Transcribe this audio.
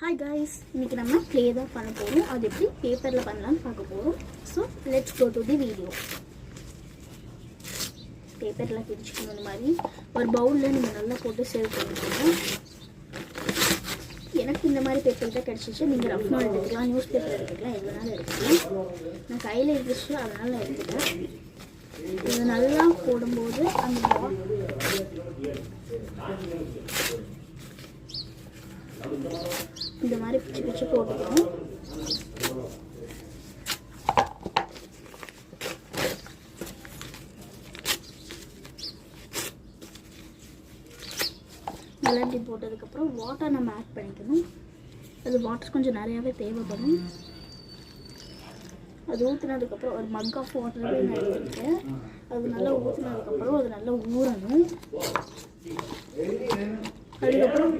Hi guys, இன்னைக்கு நம்ம clay தான் பண்ண போறோம். அது எப்படி பேப்பர்ல பண்ணலாம்னு பார்க்க போறோம். So let's go to the video. பேப்பர்ல பிரிச்சுக்கணும். இந்த மாதிரி ஒரு பவுல்ல நீங்க நல்லா போட்டு சேவ் பண்ணிக்கோங்க. எனக்கு இந்த மாதிரி பேப்பர் தான் கிடைச்சிச்சு. நீங்க ரஃப் நோட் எடுக்கலாம், நியூஸ் பேப்பர் எடுக்கலாம், எதுனாலும் எடுக்கலாம். நான் கையில இருந்துச்சு அதனால எடுத்துட்டேன். இது நல்லா போடும்போது அந்த இந்த மாதிரி பிச்சு பிச்சு போட்டுக்கணும். மலர்டி போட்டதுக்கப்புறம் வாட்டர் நம்ம ஆட் பண்ணிக்கணும். அது வாட்டர் கொஞ்சம் நிறையாவே தேவைப்படும். அது ஊற்றுனதுக்கப்புறம் ஒரு மக் ஆஃப் வாட்டர் நான் எடுத்துக்கிட்டேன். அது நல்லா ஊற்றுனதுக்கப்புறம் அது நல்லா ஊறணும். அதுக்கப்புறம்